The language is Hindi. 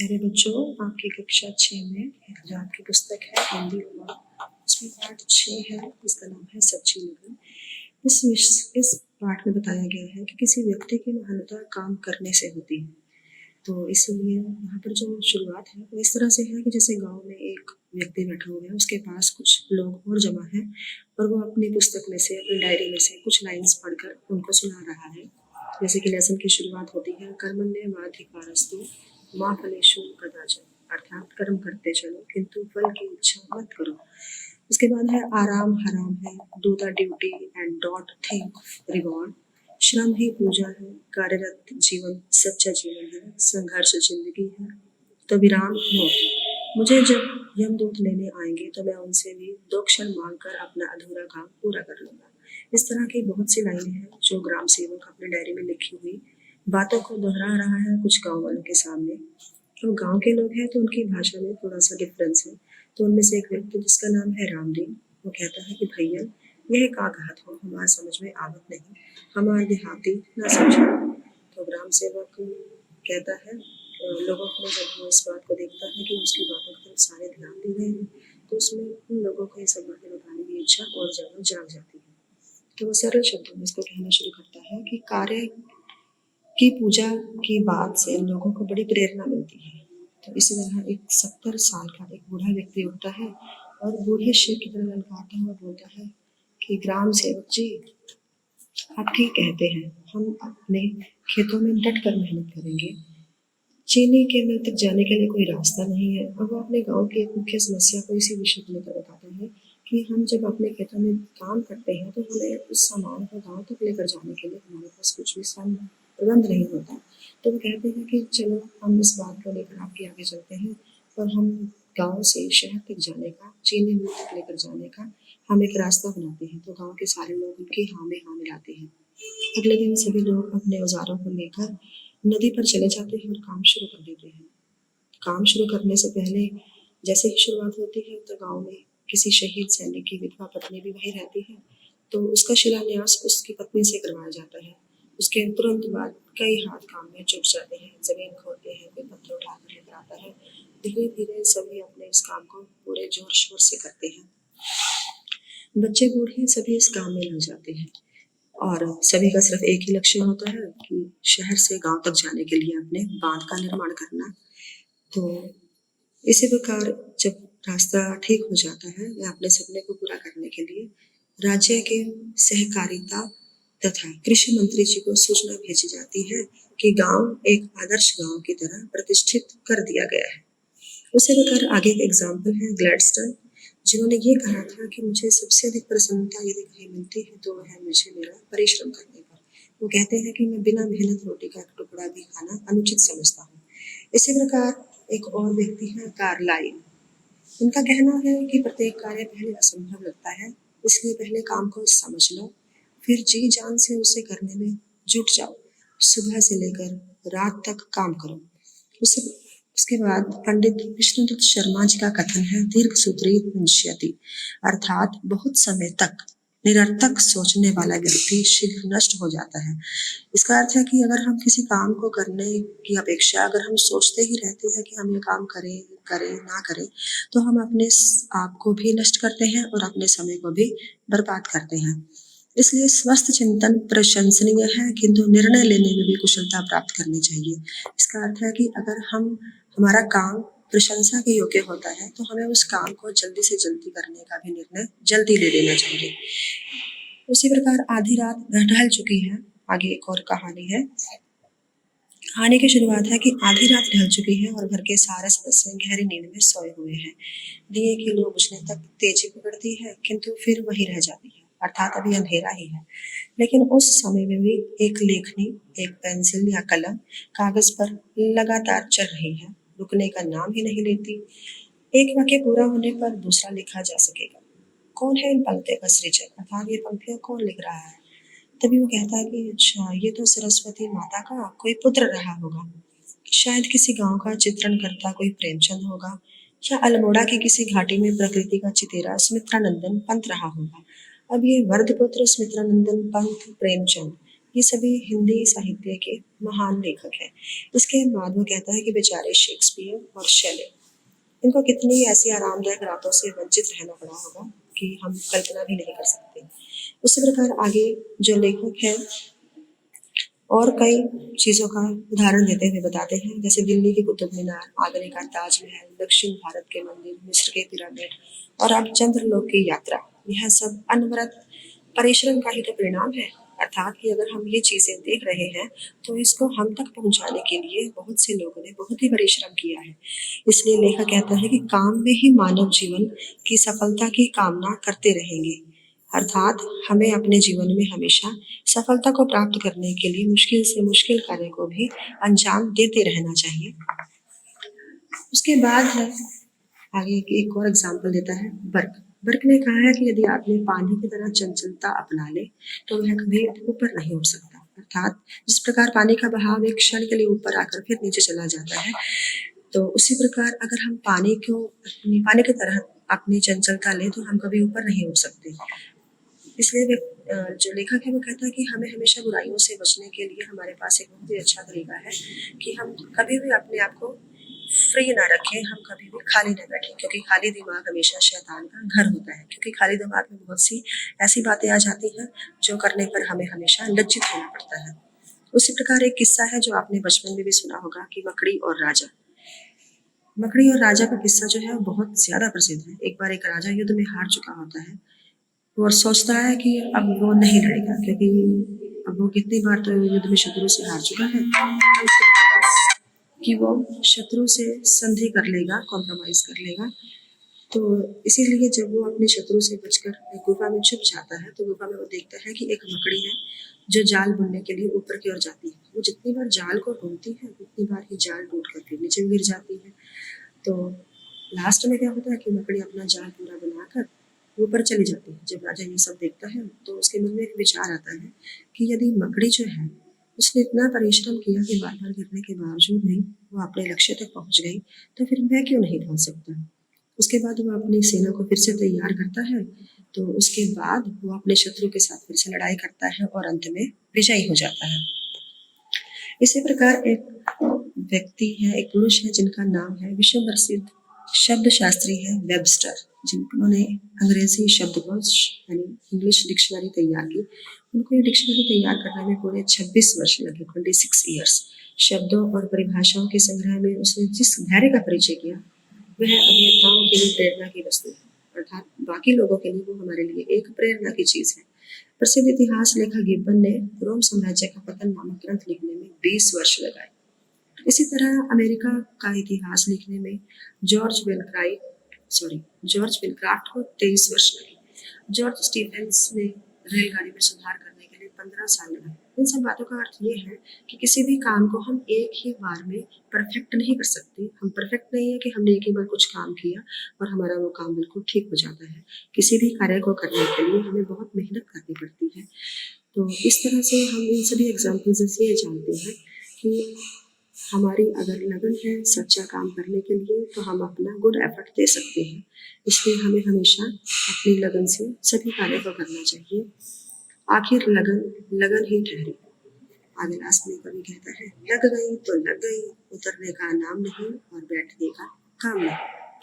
प्यारे बच्चों, आपकी कक्षा 6 में जो आपकी पुस्तक है हिंदी और उसमें पाठ 6 है, इसका नाम है सच्ची लगन। इस पाठ में बताया गया है कि किसी व्यक्ति की महानता काम करने से होती है। तो इसलिए यहाँ पर जो शुरुआत है वो इस तरह से है कि जैसे गांव में एक व्यक्ति बैठा हुआ है, उसके पास कुछ लोग और जमा है और वो अपनी पुस्तक में से, अपनी डायरी में से कुछ लाइन्स पढ़कर उनको सुना रहा है। जैसे कि लेसन की शुरुआत होती है, कर्मण्येवाधिकारस्तु मां फलेषु कदाचन, अर्थात कर्म करते चलो किंतु फल की इच्छा मत करो। उसके बाद है आराम हराम है, do the duty and don't think reward. श्रम ही पूजा है, कार्यरत जीवन सच्चा जीवन है, संघर्ष जिंदगी है तो विराम हो। मुझे जब यमदूत लेने आएंगे तो मैं उनसे भी 2 क्षण मांगकर अपना अधूरा काम पूरा कर लूंगा। इस तरह की बहुत सी लाइनें हैं जो ग्राम सेवक अपने डायरी में लिखी हुई बातों को दोहरा रहा है कुछ गांव वालों के सामने। तो गांव के लोग हैं तो उनकी भाषा में थोड़ा सा डिफरेंस है। तो उनमें से एक व्यक्ति जिसका नाम है रामदेव, वो कहता है कि भैया यह का कहत हो, हमार समझ में आवत नहीं, हमार देहाती ना समझे। तो ग्राम सेवक कहता है लोगों को, जब वो इस बात को देखता है कि उसकी बातों की तरफ सारे ध्यान दे रहे हैं तो उसमें उन लोगों को ये सब बातें बताने की इच्छा और ज़्यादा जाग जाती है। तो वो सरल शब्दों में इसको कहना शुरू करता है कि कार्य की पूजा की बात से लोगों को बड़ी प्रेरणा मिलती है। तो इसी तरह एक 70 साल का एक बूढ़ा व्यक्ति उठता है और बूढ़े शेर की तरह ललकारता हुआ बोलता है कि ग्राम सेवक जी, आप ठीक कहते हैं, हम अपने खेतों में डट कर मेहनत करेंगे। चीनी के मिल तक जाने के लिए कोई रास्ता नहीं है। और वो अपने गांव की एक मुख्य समस्या को इसी विषय को लेकर बताता है कि हम जब अपने खेतों में काम करते हैं तो हमें उस सामान को गांव तक लेकर जाने के लिए हमारे पास कुछ भी प्रबंध नहीं होता। तो वो कहते हैं कि चलो हम इस बात को लेकर आपके आगे चलते हैं और हम गांव से शहर तक जाने का, चीनी मिल तक लेकर जाने का हम एक रास्ता बनाते हैं। तो गांव के सारे लोग उनकी हाँ में हाँ मिलाते हैं। अगले दिन सभी लोग अपने औजारों को लेकर नदी पर चले जाते हैं और काम शुरू कर देते हैं। काम शुरू करने से पहले जैसे ही शुरुआत होती है तो गांव में किसी शहीद सैनिक की विधवा पत्नी भी वहीं रहती है, तो उसका शिलान्यास उसकी पत्नी से करवाया जाता है। उसके तुरंत बाद कई हाथ काम में जुट जाते हैं, जमीन खोदते हैं, कोई पत्थर उठाकर लेकर आता है। धीरे धीरे सभी अपने इस काम को पूरे जोर शोर से करते हैं। बच्चे बूढ़े सभी इस काम में लग जाते हैं और सभी का सिर्फ एक ही लक्ष्य होता है कि शहर से गांव तक जाने के लिए अपने बांध का निर्माण करना। तो इसी प्रकार जब रास्ता ठीक हो जाता है या अपने सपने को पूरा करने के लिए राज्य के सहकारिता तथा कृषि मंत्री जी को सूचना भेजी जाती है कि गांव एक आदर्श गांव की तरह प्रतिष्ठित कर दिया गया है। उसी प्रकार आगे एक एग्जाम्पल है ग्लैडस्टोन, जिन्होंने ये कहा था कि मुझे सबसे अधिक प्रसन्नता यदि कहीं मिलती है तो वह है मुझे मेरा परिश्रम करने पर। वो कहते हैं कि मैं बिना मेहनत रोटी का एक टुकड़ा भी खाना अनुचित समझता हूँ। इसी प्रकार एक और व्यक्ति है कार्लाइल। उनका कहना है कि प्रत्येक कार्य पहले असंभव लगता है, इसलिए पहले काम को समझ लो, फिर जी जान से उसे करने में जुट जाओ। सुबह से लेकर रात तक काम करो। उसके बाद पंडित विष्णुदत्त शर्मा जी का कथन है दीर्घ सूत्री मुंश्यति, अर्थात बहुत समय तक निरर्थक सोचने वाला व्यक्ति शीघ्र नष्ट हो जाता है। इसका अर्थ है कि अगर हम किसी काम को करने की अपेक्षा अगर हम सोचते ही रहते हैं कि हम ये काम करें करें ना करें, तो हम अपने आप को भी नष्ट करते हैं और अपने समय को भी बर्बाद करते हैं। इसलिए स्वस्थ चिंतन प्रशंसनीय है, किंतु निर्णय लेने में भी कुशलता प्राप्त करनी चाहिए। इसका अर्थ है कि अगर हमारा काम प्रशंसा के योग्य होता है तो हमें उस काम को जल्दी से जल्दी करने का भी निर्णय जल्दी ले लेना चाहिए। उसी प्रकार आधी रात ढल चुकी है। आगे एक और कहानी है। कहानी की शुरुआत है कि आधी रात ढल चुकी है और घर के सारे सदस्य गहरी नींद में सोए हुए हैं। दिए की लौ बुझने तक तेजी पकड़ती है, किंतु फिर वही रह जाती है, अर्थात अभी अंधेरा ही है। लेकिन उस समय में भी एक लेखनी, एक पेंसिल या कलम कागज पर लगातार चल रही है, रुकने का नाम ही नहीं लेती। एक वाक्य पूरा होने पर दूसरा लिखा जा सकेगा। कौन है इन पंक्तियों का सृजक, अर्थात ये पंक्तियां कौन लिख रहा है? तभी वो कहता है कि अच्छा, ये तो सरस्वती माता का कोई पुत्र रहा होगा। शायद किसी गांव का चित्रण करता कोई प्रेमचंद होगा, या अल्मोड़ा की किसी घाटी में प्रकृति का चितेरा सुमित्रानंदन पंत रहा होगा। अब ये वर्धपुत्र सुमित्रानंदन पंत प्रेमचंद ये सभी हिंदी साहित्य के महान लेखक हैं। इसके बाद वो कहता है कि बेचारे शेक्सपियर और शेले, इनको कितनी ऐसी आरामदायक रातों से वंचित रहना पड़ा होगा कि हम कल्पना भी नहीं कर सकते। उसी प्रकार आगे जो लेखक हैं और कई चीज़ों का उदाहरण देते हुए बताते हैं, जैसे दिल्ली की कुतुब मीनार, आगरे का ताजमहल, दक्षिण भारत के मंदिर, मिस्र के पिरामिड और अब चंद्रलोक की यात्रा। यह सब अनवरत परिश्रम का ही तो परिणाम है। अर्थात कि अगर हम ये चीज़ें देख रहे हैं तो इसको हम तक पहुंचाने के लिए बहुत से लोगों ने बहुत ही परिश्रम किया है। इसलिए लेखक कहता है कि काम में ही मानव जीवन की सफलता की कामना करते रहेंगे। अर्थात हमें अपने जीवन में हमेशा सफलता को प्राप्त करने के लिए मुश्किल से मुश्किल कार्य को भी अंजाम देते रहना चाहिए। उसके बाद है आगे एक और एग्जाम्पल देता है बर्क। बर्क ने कहा है कि यदि आपने पानी की तरह चंचलता अपना ले तो वह कभी ऊपर नहीं उठ सकता। अर्थात जिस प्रकार पानी का बहाव एक क्षण के लिए ऊपर आकर फिर नीचे चला जाता है, तो उसी प्रकार अगर हम पानी की तरह अपनी चंचलता लें तो हम कभी ऊपर नहीं उठ सकते। इसलिए जो लेखक है वो कहता है कि हमें हमेशा बुराइयों से बचने के लिए हमारे पास एक बहुत ही अच्छा तरीका है कि हम कभी भी अपने आप को फ्री ना रखें, हम कभी भी खाली ना बैठें, क्योंकि खाली दिमाग हमेशा शैतान का घर होता है। क्योंकि खाली दिमाग में बहुत सी ऐसी बातें आ जाती हैं जो करने पर हमें हमेशा लज्जित होना पड़ता है। उसी प्रकार एक किस्सा है जो आपने बचपन में भी सुना होगा कि मकड़ी और राजा। मकड़ी और राजा का किस्सा जो है बहुत ज्यादा प्रसिद्ध है। एक बार एक राजा युद्ध में हार चुका होता है और सोचता है कि अब वो नहीं लड़ेगा, क्योंकि अब वो कितनी बार तो युद्ध में शत्रु से हार चुका है। अब उसको पता है कि वो शत्रु से संधि कर लेगा, कॉम्प्रोमाइज कर लेगा। तो इसीलिए जब वो अपने शत्रु से बचकर एक गुफा में छुप जाता है तो गुफा में वो देखता है कि एक मकड़ी है जो जाल बुनने के लिए ऊपर की ओर जाती है। वो जितनी बार जाल को बुनती है उतनी बार ही जाल टूट कर फिर नीचे गिर जाती है। तो लास्ट में क्या होता है कि मकड़ी अपना जाल पूरा बनाकर ऊपर चली जाती है। जब राजा ये सब देखता है तो उसके मन में एक विचार आता है कि यदि मकड़ी जो है उसने इतना परिश्रम किया कि बार बार गिरने के बावजूद भी वो अपने लक्ष्य तक पहुंच गई, तो फिर मैं क्यों नहीं पहुंच सकता। उसके बाद वो अपनी सेना को फिर से तैयार करता है। तो उसके बाद वो अपने शत्रु के साथ फिर से लड़ाई करता है और अंत में विजयी हो जाता है। इसी प्रकार एक व्यक्ति है, एक पुरुष है जिनका नाम है विश्व प्रसिद्ध शब्द शास्त्री है वेबस्टर, जिन्होंने अंग्रेजी शब्दकोश यानी इंग्लिश डिक्शनरी तैयार की। उनको ये डिक्शनरी तैयार करने में पूरे 26 वर्ष लगे, 26 ईयर्स। शब्दों और परिभाषाओं के संग्रह में उसने जिस धैर्य का परिचय किया वह अभिनेताओं के लिए प्रेरणा की वस्तु है। अर्थात बाकी लोगों के लिए वो हमारे लिए एक प्रेरणा की चीज है। प्रसिद्ध इतिहास लेखक गिब्बन ने रोम साम्राज्य का पतन नामक ग्रंथ लिखने में 20 वर्ष लगाए। इसी तरह अमेरिका का इतिहास लिखने में जॉर्ज विलक्राफ्ट को 23 वर्ष लगे। जॉर्ज स्टीफेंस ने रेलगाड़ी में सुधार करने के लिए 15 साल लगाए। इन सब बातों का अर्थ ये है कि किसी भी काम को हम एक ही बार में परफेक्ट नहीं कर सकते। हम परफेक्ट नहीं है कि हमने एक ही बार कुछ काम किया और हमारा वो काम बिल्कुल ठीक हो जाता है। किसी भी कार्य को करने के लिए हमें बहुत मेहनत करनी पड़ती है। तो इस तरह से हम इन सभी एग्जाम्पल्स से ये जानते हैं कि हमारी अगर लगन है सच्चा काम करने के लिए तो हम अपना गुड एफर्ट दे सकते हैं। इसलिए हमें हमेशा अपनी लगन से सभी कार्य को करना चाहिए। आखिर लगन लगन ही ठहरी। आगे लास्ट में कवि कहता है, लग गई तो लग गई, उतरने का नाम नहीं और बैठने का काम नहीं।